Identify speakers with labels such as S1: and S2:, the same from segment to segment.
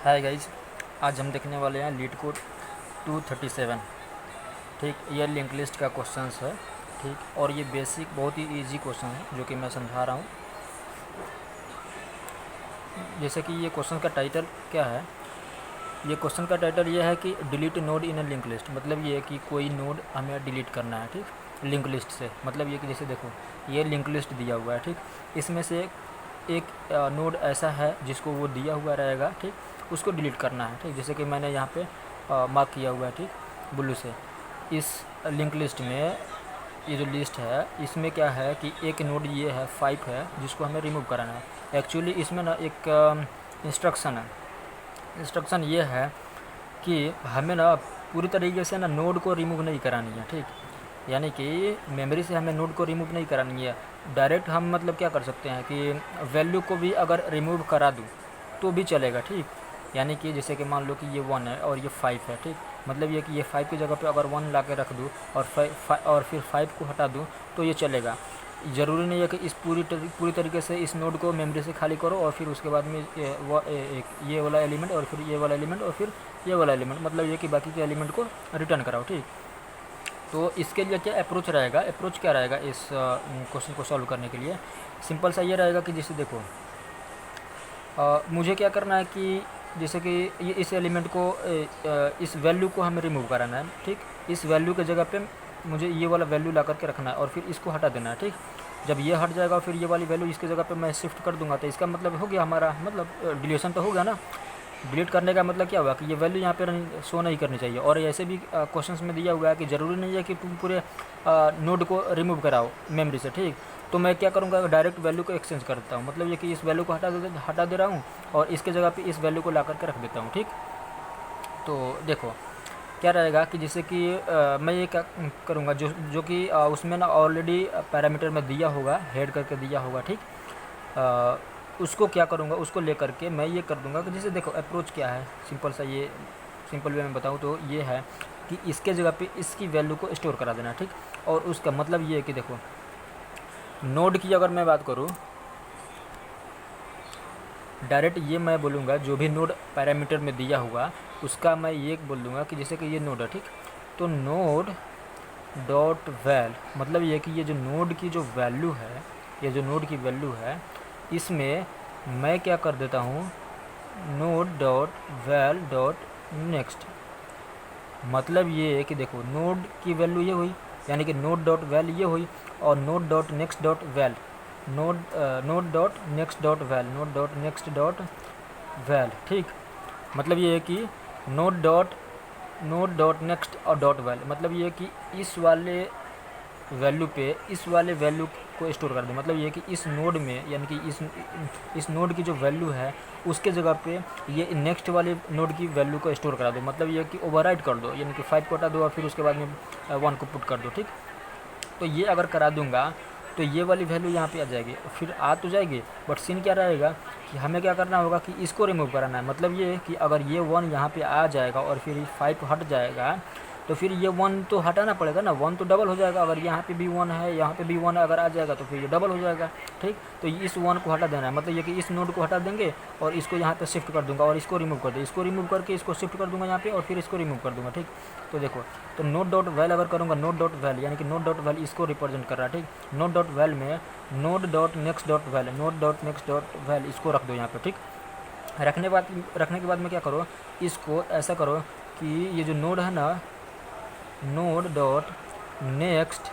S1: Hi guys, आज हम देखने वाले हैं लीड कोड 237। ठीक, ये लिंक लिस्ट का क्वेश्चंस है। ठीक, और ये बेसिक बहुत ही इजी क्वेश्चन है जो कि मैं समझा रहा हूँ। जैसे कि ये क्वेश्चन का टाइटल क्या है, ये क्वेश्चन का टाइटल ये है कि delete node in a link list. मतलब ये है कि कोई नोड हमें डिलीट करना है। ठीक, लिंक लिस्ट से मतलब ये कि जैसे देखो ये लिंक लिस्ट दिया हुआ है। ठीक, इसमें से एक नोड ऐसा है जिसको वो दिया हुआ रहेगा। ठीक, उसको डिलीट करना है। ठीक, जैसे कि मैंने यहाँ पे मार्क किया हुआ है। ठीक, ब्लू से। इस लिंक लिस्ट में ये जो लिस्ट है इसमें क्या है कि एक नोड ये है 5 है जिसको हमें रिमूव कराना है। एक्चुअली इसमें ना एक इंस्ट्रक्शन है। इंस्ट्रक्शन ये है कि हमें ना पूरी तरीके से ना नोड को रिमूव नहीं करानी है। ठीक, यानी कि मेमोरी से हमें नोड को रिमूव नहीं करानी है। डायरेक्ट हम मतलब क्या कर सकते हैं कि वैल्यू को भी अगर रिमूव करा दूँ तो भी चलेगा। ठीक, यानी कि जैसे कि मान लो कि ये 1 है और ये 5 है। ठीक, मतलब ये कि ये 5 की जगह पे अगर 1 ला के रख दूँ और फिर 5 को हटा दूँ तो ये चलेगा। ज़रूरी नहीं है कि इस पूरी तरीके से इस नोड को मेमोरी से खाली करो और फिर उसके बाद में ये वाला एलिमेंट और फिर ये वाला एलिमेंट और फिर ये वाला एलिमेंट, मतलब ये कि बाकी के एलिमेंट को रिटर्न कराओ। ठीक, तो इसके लिए क्या अप्रोच रहेगा, अप्रोच क्या रहेगा इस क्वेश्चन को सॉल्व करने के लिए? सिंपल सा ये रहेगा कि जैसे देखो मुझे क्या करना है कि जैसे कि ये इस एलिमेंट को इस वैल्यू को हमें रिमूव कराना है। ठीक, इस वैल्यू के जगह पे मुझे ये वाला वैल्यू ला करके रखना है और फिर इसको हटा देना है। ठीक, जब ये हट जाएगा फिर ये वाली वैल्यू इसके जगह पे मैं शिफ्ट कर दूंगा तो इसका मतलब हो गया हमारा, मतलब डिलीशन तो हो गया ना। डिलीट करने का मतलब क्या हुआ कि ये वैल्यू यहाँ पे शो नहीं करनी चाहिए। और ऐसे भी क्वेश्चंस में दिया हुआ है कि ज़रूरी नहीं है कि तुम पूरे नोड को रिमूव कराओ मेमोरी से। ठीक, तो मैं क्या करूँगा, डायरेक्ट वैल्यू को एक्सचेंज कर देता हूँ। मतलब ये कि इस वैल्यू को हटा दे रहा हूँ और इसके जगह पे इस वैल्यू को ला करके रख देता हूँ। ठीक, तो देखो क्या रहेगा कि जैसे कि मैं ये क्या करूँगा, जो कि उसमें ना ऑलरेडी पैरामीटर में दिया होगा, हेड करके दिया होगा। ठीक, उसको क्या करूँगा, उसको ले करके मैं ये कर दूँगा कि जैसे देखो अप्रोच क्या है, सिंपल सा ये सिंपल वे में बताऊँ तो ये है कि इसके जगह पे इसकी वैल्यू को स्टोर करा देना। ठीक, और उसका मतलब ये है कि देखो नोड की अगर मैं बात करूँ, डायरेक्ट ये मैं बोलूँगा जो भी नोड पैरामीटर में दिया हुआ उसका मैं ये बोल दूँगा कि जैसे कि ये नोड है। ठीक, तो नोड डॉट वैल, मतलब ये कि ये जो नोड की जो वैल्यू है, ये जो नोड की वैल्यू है इसमें मैं क्या कर देता हूँ, node dot val dot next. मतलब ये है कि देखो नोड की वैल्यू ये हुई, यानी कि नोड डॉट वैल ये हुई, और node dot next dot val, node dot next dot val, node dot next dot val. ठीक, मतलब ये है कि नोड डॉट नेक्स्ट और डॉट वैल, मतलब ये है कि इस वाले वैल्यू पे इस वाले वैल्यू को स्टोर कर दे। मतलब ये कि इस नोड में, यानी कि इस नोड की जो वैल्यू है उसके जगह पे ये नेक्स्ट वाले नोड की वैल्यू को स्टोर करा दो। मतलब ये कि ओवरराइट कर दो, यानी कि 5 को हटा दो और फिर उसके बाद में 1 को पुट कर दो। ठीक, तो ये अगर करा दूंगा तो ये वाली वैल्यू यहाँ पे आ जाएगी, फिर आ तो जाएगी, बट सीन क्या रहेगा कि हमें क्या करना होगा कि इसको रिमूव कराना है। मतलब ये कि अगर ये 1 यहाँ पे आ जाएगा और फिर 5 हट जाएगा तो फिर ये 1 तो हटाना पड़ेगा ना, 1 तो डबल हो जाएगा। अगर यहाँ पे भी 1 है, यहाँ पे भी 1 अगर आ जाएगा तो फिर ये डबल हो जाएगा। ठीक, तो इस 1 को हटा देना है। मतलब ये कि इस नोड को हटा देंगे और इसको यहाँ पे शिफ्ट कर दूंगा और इसको रिमूव कर दे, इसको रिमूव करके इसको शिफ्ट कर दूंगा यहाँ पे और फिर इसको रिमूव कर दूंगा। ठीक, तो देखो तो नोड डॉट वैल अगर करूँगा, नोड डॉट वैल यानी कि नोड डॉट वैल इसको रिप्रेजेंट कर रहा है। ठीक, नोड डॉट वैल में node dot next dot val, node dot next dot val इसको रख दो यहाँ पे। ठीक, रखने के बाद में क्या करो, इसको ऐसा करो कि ये जो नोड है ना, नोड डॉट नेक्स्ट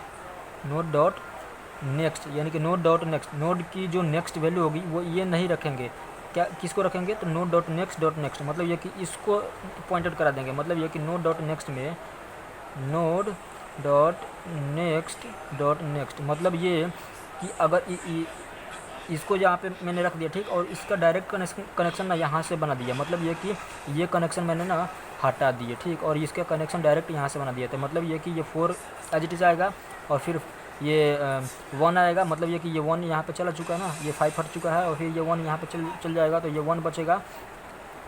S1: यानी कि नोड डॉट नेक्स्ट, नोड की जो नेक्स्ट वैल्यू होगी वो ये नहीं रखेंगे। क्या किसको रखेंगे, तो नोड डॉट नेक्स्ट, मतलब ये कि इसको पॉइंटेड करा देंगे। मतलब ये कि नोड डॉट नेक्स्ट में नोड डॉट नेक्स्ट, मतलब ये कि अगर इसको यहाँ पे मैंने रख दिया। ठीक, और इसका डायरेक्ट कनेक्शन ना यहाँ से बना दिया। मतलब ये कि ये कनेक्शन मैंने ना हटा दिए। ठीक, और इसका कनेक्शन डायरेक्ट यहाँ से बना दिया था। मतलब ये कि ये 4 एज इट इज़ आएगा और फिर ये 1 आएगा। मतलब ये कि ये 1 यहाँ पे चला चुका है ना, ये 5 हट चुका है और फिर ये 1 यहाँ पे चल जाएगा तो ये 1 बचेगा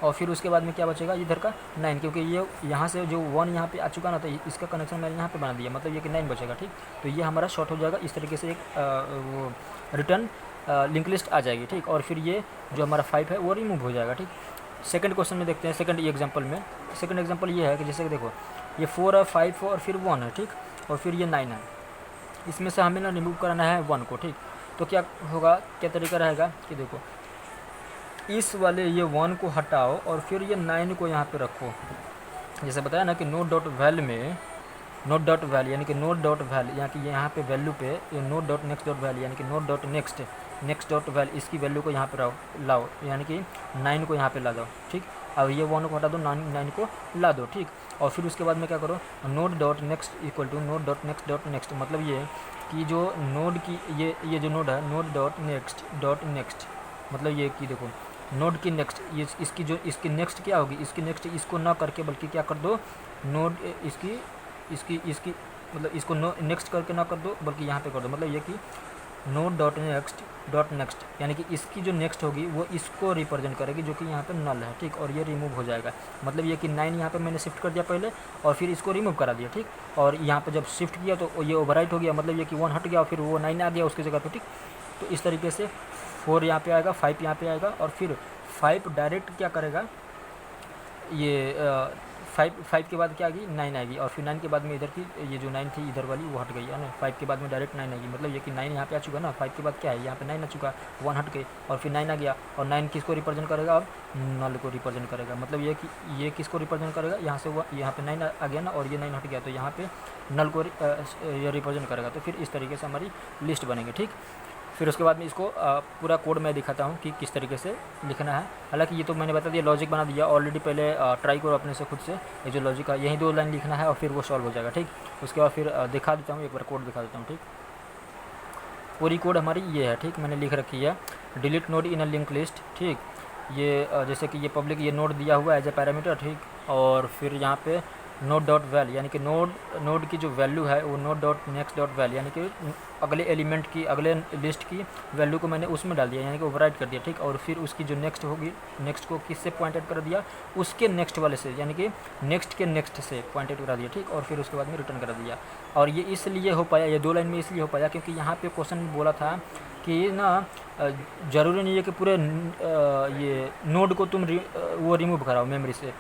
S1: और फिर उसके बाद में क्या बचेगा इधर का 9, क्योंकि ये यहाँ से जो 1 यहाँ पे आ चुका ना तो इसका कनेक्शन मैंने यहाँ पे बना दिया। मतलब ये कि 9 बचेगा। ठीक, तो ये हमारा शॉर्ट हो जाएगा। इस तरीके से एक वो रिटर्न लिंक लिस्ट आ जाएगी। ठीक, और फिर ये जो हमारा 5 है वो रिमूव हो जाएगा। ठीक, सेकंड क्वेश्चन में देखते हैं, सेकंड एग्जांपल में। सेकंड एग्जांपल ये है कि जैसे कि देखो ये 4 है, 5 और फिर 1 है, ठीक, और फिर ये 9 है। इसमें से हमें ना रिमूव कराना है 1 को, ठीक। तो क्या होगा, क्या तरीका रहेगा कि देखो इस वाले ये 1 को हटाओ और फिर ये 9 को यहाँ पे रखो। जैसे बताया ना कि नोड डॉट वैल में, नोड डॉट वैल यानी कि नोड डॉट वैल यानी कि यहाँ पे वैल्यू पे ये node dot next dot val यानी कि node dot next, next dot val इसकी वैल्यू को यहाँ पे लाओ, यानी कि 9 को यहाँ पे ला दो, ठीक। अब ये 1 को हटा दो, 9 को ला दो, ठीक। और फिर उसके बाद में क्या करो, node dot next equal to node dot next dot next, मतलब ये कि जो नोड की ये जो नोड है नोड डॉट नेक्स्ट, मतलब ये कि देखो नोड की नेक्स्ट ये इसकी जो इसकी नेक्स्ट क्या होगी, इसकी नेक्स्ट इसको ना करके बल्कि क्या कर दो, नोड इसकी इसकी इसकी मतलब इसको नेक्स्ट करके ना कर दो बल्कि यहाँ पे कर दो, मतलब ये कि नोड डॉट नेक्स्ट यानी कि इसकी जो नेक्स्ट होगी वो इसको रिप्रेजेंट करेगी जो कि यहाँ पे नल है, ठीक। और ये रिमूव हो जाएगा, मतलब ये कि 9 यहाँ पे मैंने शिफ्ट कर दिया पहले और फिर इसको रिमूव करा दिया, ठीक। और यहाँ पे जब शिफ्ट किया तो ये ओवरराइट हो गया, मतलब ये कि 1 हट गया और फिर वो 9 आ गया उसकी जगह पे, ठीक। तो इस तरीके से 4 यहाँ पे आएगा, 5 यहाँ पे आएगा और फिर 5 डायरेक्ट क्या करेगा, ये 5 के बाद क्या आएगी, 9 आएगी और फिर 9 के बाद में इधर की ये जो 9 थी इधर वाली वो हट गई है ना, 5 के बाद में डायरेक्ट 9 आएगी, मतलब ये कि 9 यहाँ पे आ चुका ना, 5 के बाद क्या है यहाँ पे 9 आ चुका, 1 हट गई और फिर 9 आ गया और 9 किसको रिप्रेजेंट करेगा, अब नल को रिप्रेजेंट करेगा, मतलब ये कि ये किसको रिप्रेजेंट करेगा, यहाँ से वो यहाँ पे 9 आ गया ना और ये 9 हट गया तो यहाँ पे नल को ये रिप्रेजेंट करेगा। तो फिर इस तरीके से हमारी लिस्ट बनेगी, ठीक। फिर उसके बाद में इसको पूरा कोड मैं दिखाता हूँ कि किस तरीके से लिखना है। हालांकि ये तो मैंने बता दिया, लॉजिक बना दिया ऑलरेडी, पहले ट्राई करो अपने से खुद से, ये जो लॉजिक है यही 2 लाइन लिखना है और फिर वो सॉल्व हो जाएगा, ठीक। उसके बाद फिर दिखा देता हूँ, एक बार कोड दिखा देता हूँ, ठीक। पूरी कोड हमारी ये है, ठीक, मैंने लिख रखी है, delete node in a link list, ठीक। ये जैसे कि ये पब्लिक ये नोड दिया हुआ है एज ए पैरामीटर, ठीक। और फिर यहाँ पे नोड डॉट वैल यानी कि नोड की जो वैल्यू है वो node dot next dot val यानी कि अगले एलिमेंट की अगले लिस्ट की वैल्यू को मैंने उसमें डाल दिया यानी कि ओवरराइट कर दिया, ठीक। और फिर उसकी जो नेक्स्ट होगी, नेक्स्ट को किससे पॉइंटेड कर दिया, उसके नेक्स्ट वाले से यानी कि नेक्स्ट के नेक्स्ट से पॉइंटेड करा दिया, ठीक। और फिर उसके बाद में रिटर्न कर दिया। और ये इसलिए हो पाया, ये 2 लाइन में इसलिए हो पाया क्योंकि यहाँ पे क्वेश्चन बोला था कि ना ज़रूरी नहीं है कि पूरे ये नोड को तुम वो रिमूव कराओ मेमोरी से,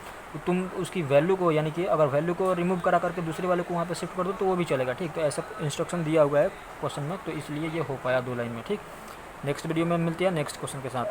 S1: तुम उसकी वैल्यू को यानी कि अगर वैल्यू को रिमूव करा करके दूसरे वाले को वहाँ पे शिफ्ट कर दो तो वो भी चलेगा, ठीक। तो ऐसा इंस्ट्रक्शन दिया हुआ है क्वेश्चन में, तो इसलिए ये हो पाया 2 लाइन में, ठीक। नेक्स्ट वीडियो में मिलते हैं नेक्स्ट क्वेश्चन के साथ।